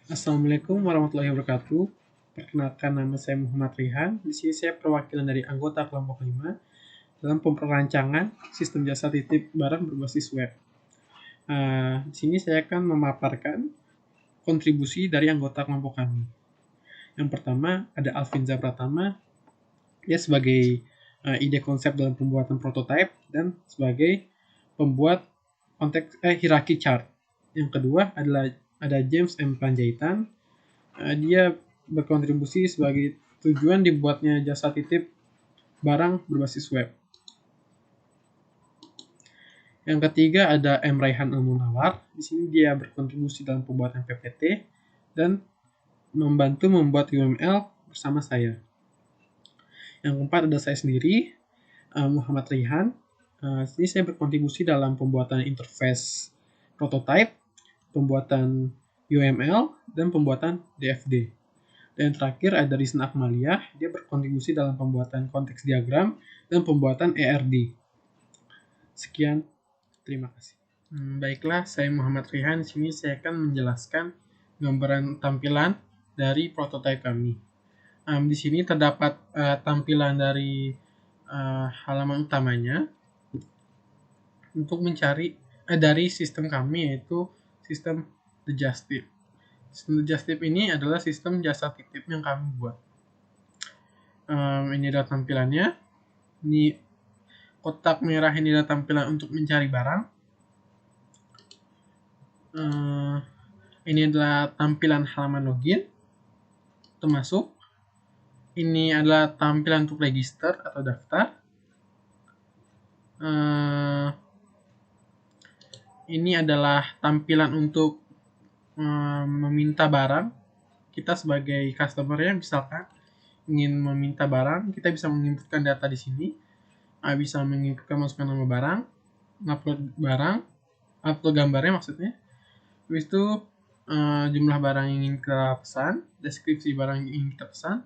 Assalamualaikum warahmatullahi wabarakatuh. Perkenalkan, nama saya Muhammad Rihan. Di sini saya perwakilan dari anggota kelompok 5 dalam perancangan sistem jasa titip barang berbasis web. Di sini saya akan memaparkan kontribusi dari anggota kelompok kami. Yang pertama ada Alvinza Pratama, dia sebagai ide konsep dalam pembuatan prototype dan sebagai pembuat konteks hierarchy chart. Yang kedua adalah ada James M. Panjaitan, dia berkontribusi sebagai tujuan dibuatnya jasa titip barang berbasis web. Yang ketiga ada M. Raihan Al-Munawar. Di sini dia berkontribusi dalam pembuatan PPT dan membantu membuat UML bersama saya. Yang keempat ada saya sendiri, Muhammad Rihan. Sini saya berkontribusi dalam pembuatan interface prototype, pembuatan UML, dan pembuatan DFD. Dan terakhir ada Rizna Akmaliah, dia berkontribusi dalam pembuatan konteks diagram dan pembuatan ERD. Sekian, terima kasih. Baiklah, saya Muhammad Rihan. Di sini saya akan menjelaskan gambaran tampilan dari prototipe kami. Di sini terdapat tampilan dari halaman utamanya untuk mencari dari sistem kami, yaitu sistem The Just Tip. Sistem The Just Tip ini adalah sistem jasa titip yang kami buat. Ini adalah tampilannya. Ini kotak merah ini adalah tampilan untuk mencari barang. Ini adalah tampilan halaman login termasuk. Ini adalah tampilan untuk register atau daftar. Ini adalah tampilan untuk meminta barang. Kita sebagai customer yang misalkan ingin meminta barang, kita bisa menginputkan data di sini. Bisa menginputkan masukkan nama barang, upload barang, upload gambarnya maksudnya. Habis itu jumlah barang yang ingin kita pesan, deskripsi barang yang ingin kita pesan,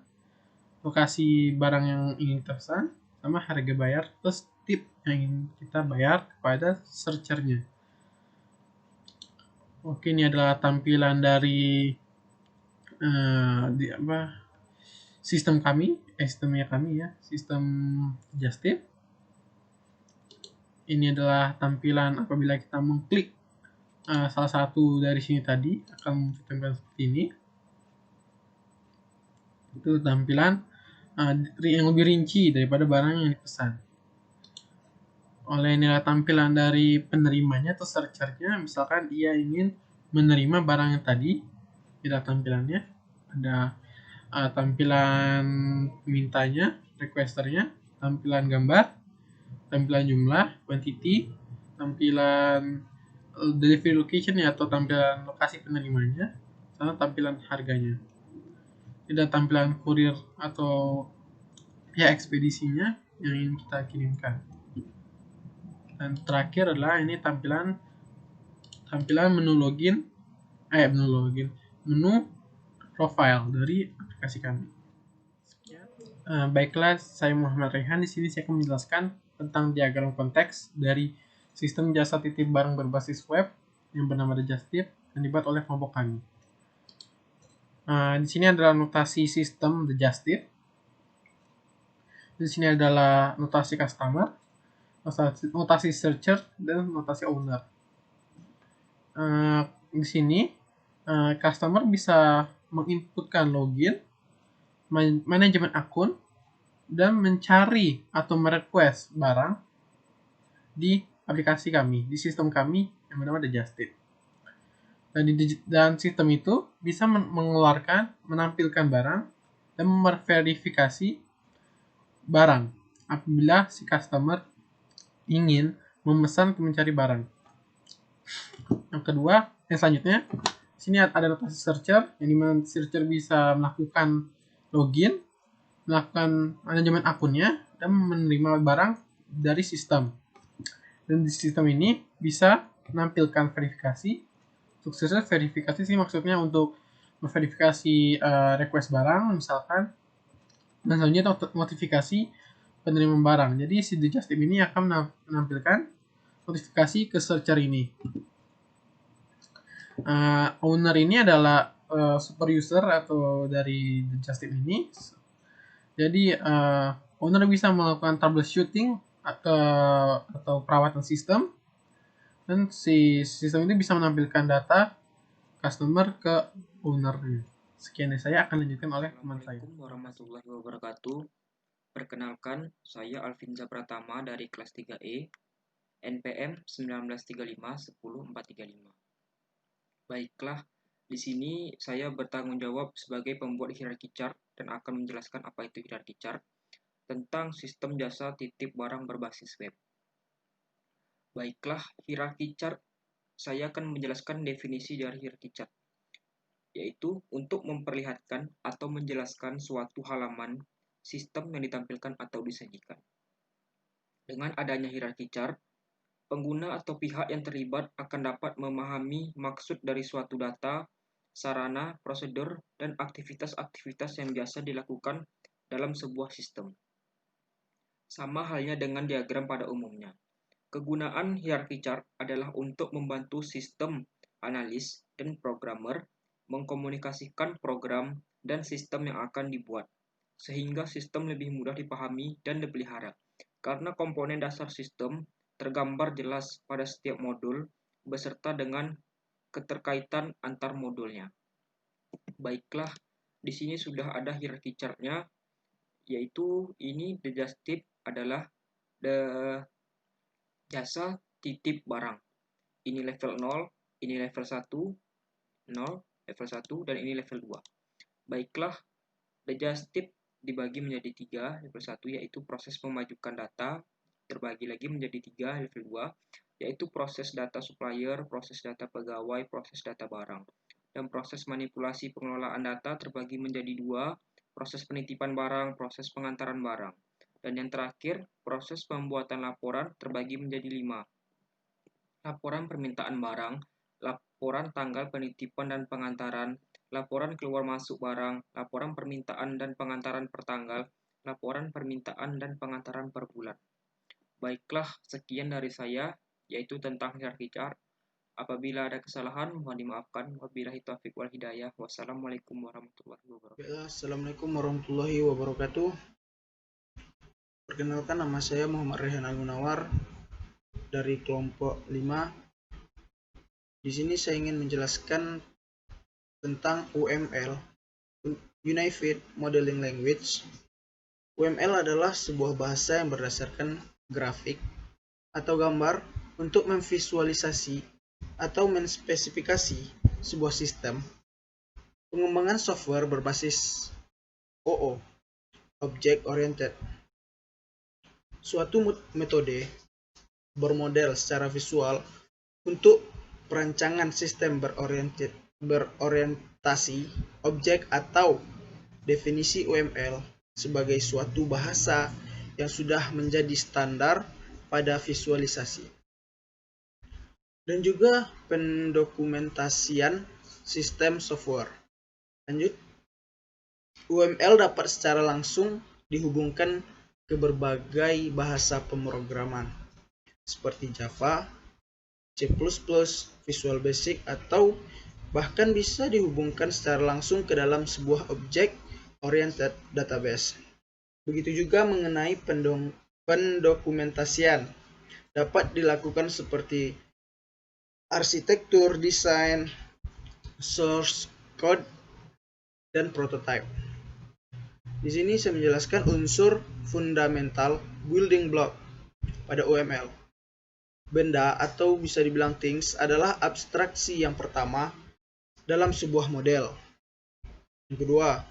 lokasi barang yang ingin kita pesan, sama harga bayar plus tip yang ingin kita bayar kepada searchernya. Oke, ini adalah tampilan dari sistem kami, sistemnya kami ya, sistem Just Tip. Ini adalah tampilan apabila kita mengklik salah satu dari sini tadi, akan muncul tampilan seperti ini. Itu tampilan yang lebih rinci daripada barang yang dipesan. Oleh nilai tampilan dari penerimanya atau searchernya, misalkan ia ingin menerima barang yang tadi, tidak tampilannya ada tampilan mintanya, requesternya, tampilan gambar, tampilan jumlah, quantity, tampilan delivery location ya atau tampilan lokasi penerimanya, sama tampilan harganya. Tidak tampilan kurir atau ya ekspedisinya yang ingin kita kirimkan. Dan terakhir adalah ini tampilan menu login, menu profile dari aplikasi kami. Baiklah, saya Muhammad Rehan. Di sini saya akan menjelaskan tentang diagram konteks dari sistem jasa titip barang berbasis web yang bernama The Just Tip yang dibuat oleh kelompok kami. Di sini adalah notasi sistem The Just Tip. Di sini adalah notasi customer, notasi searcher, dan notasi owner. Di sini customer bisa menginputkan login, manajemen akun, dan mencari atau merequest barang di aplikasi kami, di sistem kami yang bernama The Just Tip. Dan sistem itu bisa menampilkan barang dan memverifikasi barang apabila si customer ingin memesan atau mencari barang. Yang kedua, yang selanjutnya, sini ada notasi searcher, yang dimana searcher bisa melakukan login, melakukan manajemen akunnya, dan menerima barang dari sistem. Dan di sistem ini bisa menampilkan verifikasi. Suksesnya verifikasi sih maksudnya untuk memverifikasi request barang misalkan, dan selanjutnya notifikasi penerimaan barang. Jadi si The Just Tip ini akan menampilkan notifikasi ke searcher ini. Owner ini adalah super user atau dari Just Tip ini. Jadi owner bisa melakukan troubleshooting atau perawatan sistem, dan si sistem ini bisa menampilkan data customer ke owner. Sekian dari saya, akan lanjutkan oleh teman saya. Assalamualaikum warahmatullahi wabarakatuh. Perkenalkan, saya Alvinza Pratama dari kelas 3E, NPM 1935-10435. Baiklah, di sini saya bertanggung jawab sebagai pembuat hierarki chart dan akan menjelaskan apa itu hierarki chart tentang sistem jasa titip barang berbasis web. Baiklah, hierarki chart, saya akan menjelaskan definisi dari hierarki chart, yaitu untuk memperlihatkan atau menjelaskan suatu halaman sistem yang ditampilkan atau disajikan. Dengan adanya hierarki chart, pengguna atau pihak yang terlibat akan dapat memahami maksud dari suatu data, sarana, prosedur, dan aktivitas-aktivitas yang biasa dilakukan dalam sebuah sistem. Sama halnya dengan diagram pada umumnya. Kegunaan hierarki chart adalah untuk membantu sistem analis dan programmer mengkomunikasikan program dan sistem yang akan dibuat, sehingga sistem lebih mudah dipahami dan dipelihara. Karena komponen dasar sistem tergambar jelas pada setiap modul beserta dengan keterkaitan antar modulnya. Baiklah, di sini sudah ada hierarki chart-nya, yaitu ini the just tip adalah the jasa titip barang. Ini level 0, ini level 1, 0, level 1, dan ini level 2. Baiklah, the just tip dibagi menjadi 3, level 1 yaitu proses memajukan data, terbagi lagi menjadi 3, level 2, yaitu proses data supplier, proses data pegawai, proses data barang. Dan proses manipulasi pengelolaan data terbagi menjadi 2, proses penitipan barang, proses pengantaran barang. Dan yang terakhir, proses pembuatan laporan terbagi menjadi 5. Laporan permintaan barang, laporan tanggal penitipan dan pengantaran, laporan keluar masuk barang, laporan permintaan dan pengantaran per tanggal, laporan permintaan dan pengantaran per bulan. Baiklah, sekian dari saya, yaitu tentang hierarki chart. Apabila ada kesalahan, mohon dimaafkan. Wabillahi taufiq wal hidayah. Wassalamualaikum warahmatullahi wabarakatuh. Assalamualaikum warahmatullahi wabarakatuh. Perkenalkan, nama saya Muhammad Rehan Al-Munawar dari kelompok 5. Di sini saya ingin menjelaskan tentang UML, Unified Modeling Language. UML adalah sebuah bahasa yang berdasarkan grafik atau gambar untuk memvisualisasi atau menspesifikasi sebuah sistem. Pengembangan software berbasis OO, Object Oriented, suatu metode bermodel secara visual untuk perancangan sistem berorientasi objek, atau definisi UML sebagai suatu bahasa yang sudah menjadi standar pada visualisasi dan juga pendokumentasian sistem software. Lanjut, UML dapat secara langsung dihubungkan ke berbagai bahasa pemrograman seperti Java, C++, Visual Basic, atau bahkan bisa dihubungkan secara langsung ke dalam sebuah object-oriented database. Begitu juga mengenai pendokumentasian dapat dilakukan seperti arsitektur, desain, source code, dan prototype. Di sini saya menjelaskan unsur fundamental building block pada UML. Benda atau bisa dibilang things adalah abstraksi yang pertama dalam sebuah model. Yang kedua,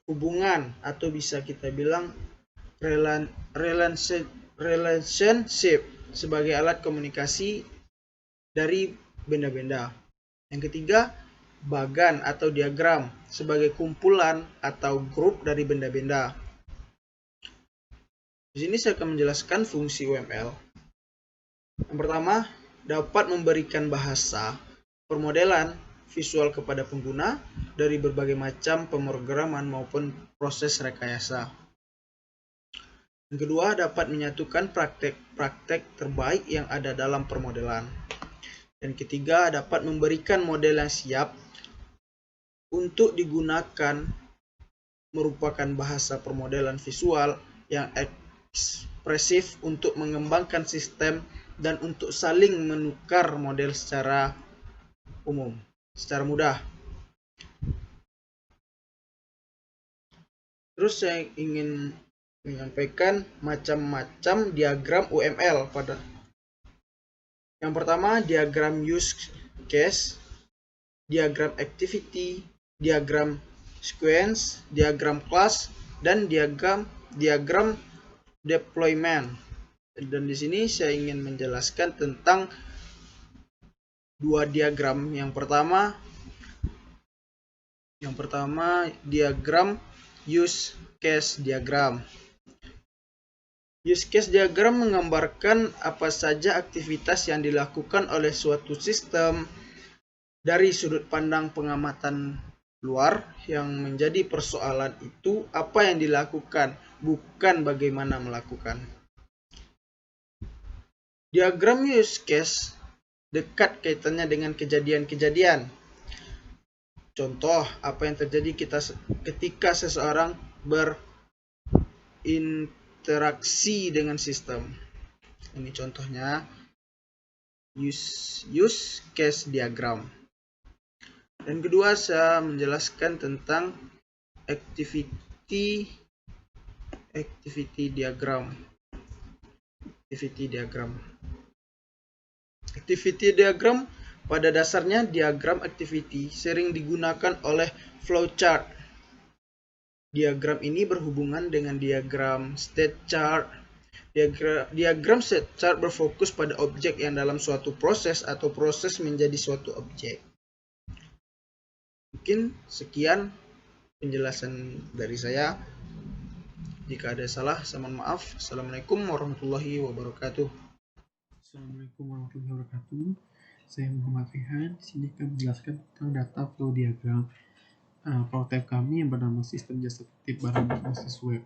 hubungan atau bisa kita bilang relationship sebagai alat komunikasi dari benda-benda. Yang ketiga, bagan atau diagram sebagai kumpulan atau grup dari benda-benda. Di sini saya akan menjelaskan fungsi UML. Yang pertama, dapat memberikan bahasa permodelan visual kepada pengguna dari berbagai macam pemrograman maupun proses rekayasa. Yang kedua, dapat menyatukan praktek-praktek terbaik yang ada dalam permodelan. Dan ketiga, dapat memberikan model yang siap untuk digunakan merupakan bahasa permodelan visual yang ekspresif untuk mengembangkan sistem dan untuk saling menukar model secara mudah. Terus saya ingin menyampaikan macam-macam diagram UML pada yang pertama diagram use case, diagram activity, diagram sequence, diagram class, dan diagram deployment. Dan di sini saya ingin menjelaskan tentang dua diagram. Yang pertama diagram use case diagram. Use case diagram menggambarkan apa saja aktivitas yang dilakukan oleh suatu sistem dari sudut pandang pengamatan luar. Yang menjadi persoalan itu apa yang dilakukan, bukan bagaimana melakukan. Diagram use case dekat kaitannya dengan kejadian-kejadian. Contoh, apa yang terjadi ketika seseorang berinteraksi dengan sistem. Ini contohnya use case diagram. Dan kedua, saya menjelaskan tentang activity diagram. Activity diagram pada dasarnya diagram activity sering digunakan oleh flowchart. Diagram ini berhubungan dengan diagram state chart. Diagram state chart berfokus pada objek yang dalam suatu proses atau proses menjadi suatu objek. Mungkin sekian penjelasan dari saya. Jika ada salah, saya mohon maaf. Assalamualaikum warahmatullahi wabarakatuh. Assalamualaikum warahmatullahi wabarakatuh. Saya Muhammad Rihan. Di sini akan menjelaskan tentang data flow diagram prototipe kami yang bernama sistem jasa titip barang berbasis web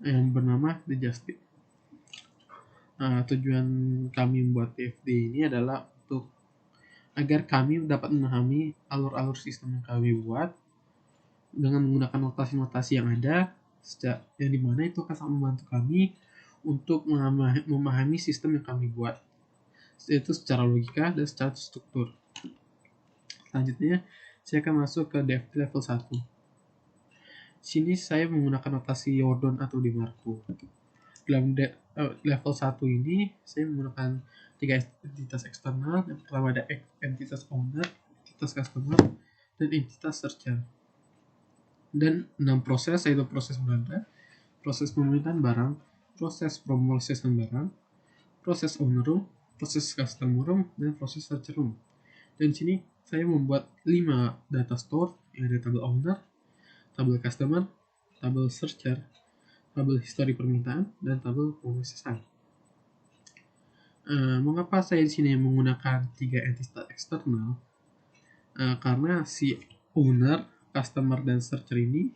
yang bernama The Just Tip. Tujuan kami membuat TFD ini adalah agar kami dapat memahami alur-alur sistem yang kami buat dengan menggunakan notasi-notasi yang ada, yang dimana itu akan sangat membantu kami untuk memahami sistem yang kami buat, yaitu secara logika dan secara struktur. Selanjutnya, saya akan masuk ke DFT level 1. Sini saya menggunakan notasi Jordan atau DeMarco. Dalam level 1 ini, saya menggunakan 3 entitas eksternal. Yang pertama ada entitas owner, entitas customer, dan entitas searcher. Dan 6 proses, yaitu proses belanja, proses pemerintahan barang, proses pemrosesan barang, proses owner room, proses customer room, dan proses searcher room. Dan sini saya membuat 5 data store, yang ada tabel owner, tabel customer, tabel searcher, tabel histori permintaan, dan tabel pemrosesan. Mengapa saya di sini menggunakan 3 entitas eksternal? Karena si owner, customer, dan searcher ini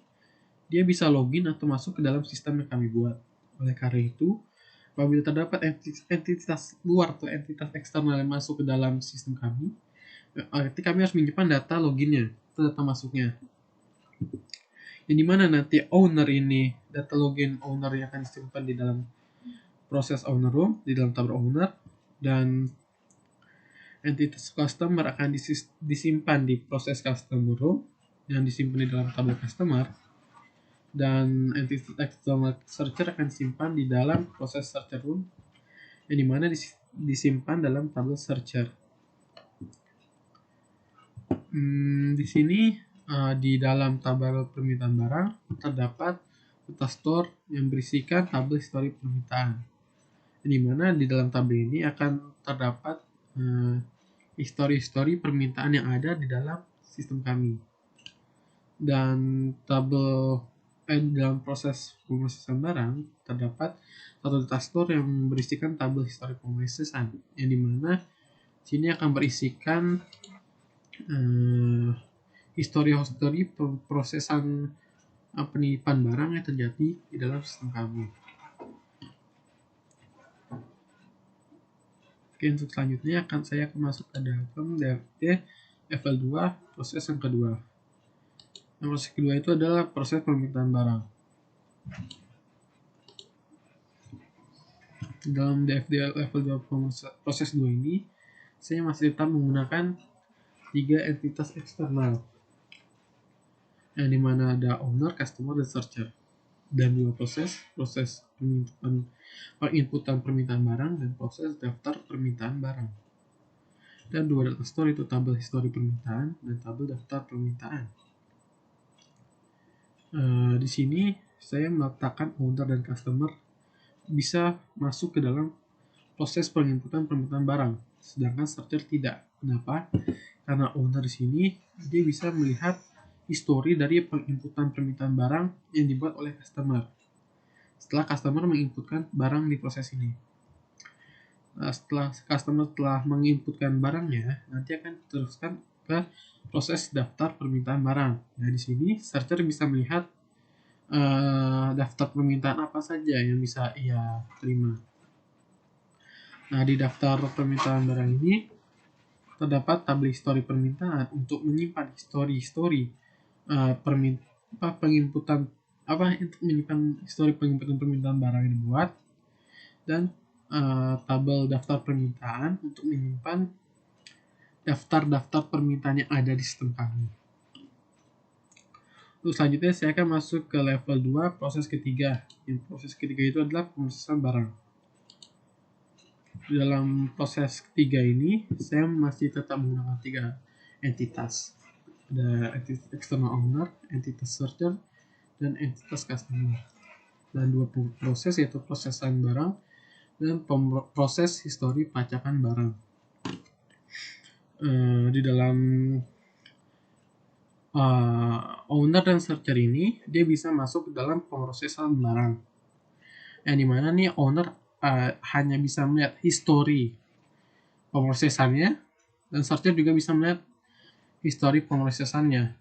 dia bisa login atau masuk ke dalam sistem yang kami buat. Oleh karena itu, apabila terdapat entitas luar atau entitas eksternal yang masuk ke dalam sistem kami, kami harus menyimpan data loginnya, data masuknya. Yang dimana nanti owner ini, data login owner yang akan disimpan di dalam proses owner room, di dalam tabel owner, dan entitas customer akan disimpan di proses customer room, yang disimpan di dalam tabel customer, dan entitas external searcher akan disimpan di dalam proses searcher room, yang dimana disimpan dalam tabel searcher. Di sini di dalam tabel permintaan barang terdapat data store yang berisikan tabel histori permintaan, di mana di dalam tabel ini akan terdapat histori permintaan yang ada di dalam sistem kami. Dan tabel dalam proses pemrosesan barang terdapat satu data store yang berisikan tabel histori pemrosesan, yang dimana sini akan berisikan histori prosesan penitipan barang yang terjadi di dalam sistem kami. Oke, untuk selanjutnya saya akan masuk ke dalam DFT level 2, proses yang kedua. Yang proses kedua itu adalah proses permintaan barang. Dalam DFD level 2 proses 2 ini, saya masih tetap menggunakan 3 entitas eksternal, yang dimana ada owner, customer, dan searcher. Dan 2 proses inputan permintaan barang dan proses daftar permintaan barang. Dan 2 data store itu tabel histori permintaan dan tabel daftar permintaan. Di sini saya meletakkan owner dan customer bisa masuk ke dalam proses penginputan permintaan barang, sedangkan searcher tidak. Kenapa? Karena owner di sini dia bisa melihat histori dari penginputan permintaan barang yang dibuat oleh customer setelah customer menginputkan barang di proses ini. Setelah customer telah menginputkan barangnya, nanti akan diteruskan ke proses daftar permintaan barang. Nah, di sini searcher bisa melihat daftar permintaan apa saja yang bisa ia terima. Nah, di daftar permintaan barang ini terdapat tabel histori permintaan untuk menyimpan histori penginputan untuk menyimpan histori penginputan permintaan barang yang dibuat, dan tabel daftar permintaan untuk menyimpan daftar-daftar permintaan yang ada di sistem kami. Terus selanjutnya saya akan masuk ke level 2, proses ketiga. Yang proses ketiga itu adalah pemrosesan barang. Dalam proses ketiga ini, saya masih tetap menggunakan 3 entitas. Ada entitas external owner, entitas searcher, dan entitas customer. Dan 2 proses, yaitu prosesan barang dan proses histori pacakan barang. Di dalam owner dan searcher ini, dia bisa masuk ke dalam pemrosesan barang, yang dimana nih owner hanya bisa melihat histori pemrosesannya, dan searcher juga bisa melihat histori pemrosesannya.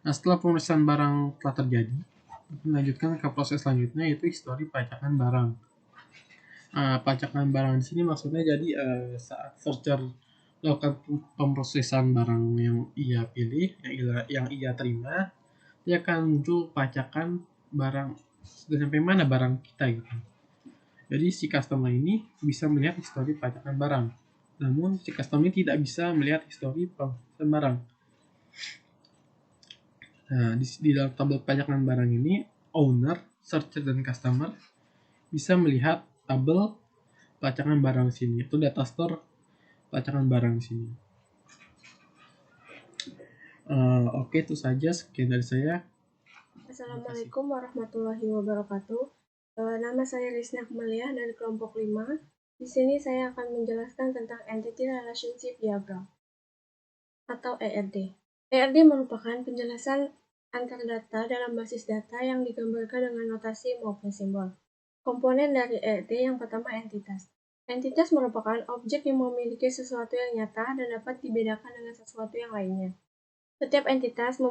Nah, setelah pemrosesan barang telah terjadi, melanjutkan ke proses selanjutnya, yaitu histori pacakan barang. Pacakan barang di sini maksudnya jadi saat searcher lakukan pemrosesan barang yang ia pilih, yang ia terima, dia akan muncul pacakan barang sudah sampai mana barang kita gitu. Jadi si customer ini bisa melihat histori pacakan barang, namun si customer ini tidak bisa melihat histori pemrosesan barang. Nah, di dalam tabel pacakan barang ini, owner, searcher, dan customer bisa melihat tabel pacakan barang di sini, itu data store pacakan barang di sini. Oke, itu saja sekian dari saya. Assalamualaikum warahmatullahi wabarakatuh. Nama saya Rizna Kemaliah dari kelompok 5. Di sini saya akan menjelaskan tentang Entity Relationship Diagram atau ERD. ERD merupakan penjelasan antar data dalam basis data yang digambarkan dengan notasi maupun simbol. Komponen dari ERD yang pertama entitas. Entitas merupakan objek yang memiliki sesuatu yang nyata dan dapat dibedakan dengan sesuatu yang lainnya. Setiap entitas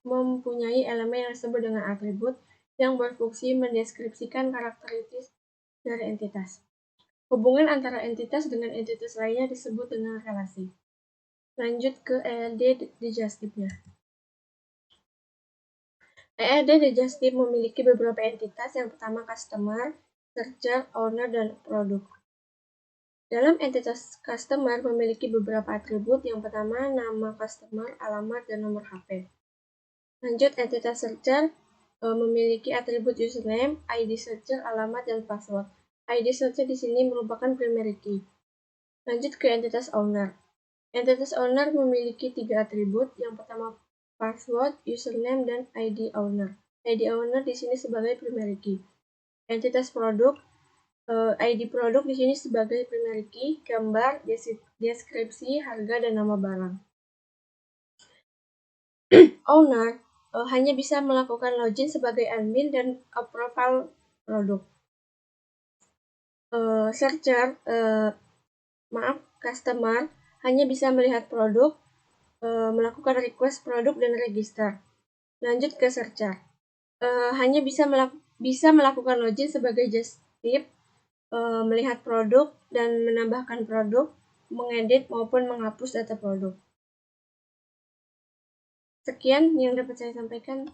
mempunyai elemen yang disebut dengan atribut yang berfungsi mendeskripsikan karakteristik dari entitas. Hubungan antara entitas dengan entitas lainnya disebut dengan relasi. Lanjut ke ERD digestive-nya. ERD digestive memiliki beberapa entitas, yang pertama customer, searcher, owner, dan produk. Dalam entitas customer memiliki beberapa atribut, yang pertama nama customer, alamat, dan nomor HP. Lanjut, entitas searcher memiliki atribut username, ID searcher, alamat, dan password. ID searcher di sini merupakan primary key. Lanjut ke entitas owner. Entitas owner memiliki 3 atribut, yang pertama password, username, dan ID owner. ID owner di sini sebagai primary key. Entitas produk, ID produk di sini sebagai primary key, gambar, deskripsi, harga, dan nama barang. Owner hanya bisa melakukan login sebagai admin dan approval produk. Searcher, customer hanya bisa melihat produk, melakukan request produk, dan register. Lanjut ke searcher, hanya bisa melakukan login sebagai just tip, melihat produk dan menambahkan produk, mengedit maupun menghapus data produk. Sekian yang dapat saya sampaikan.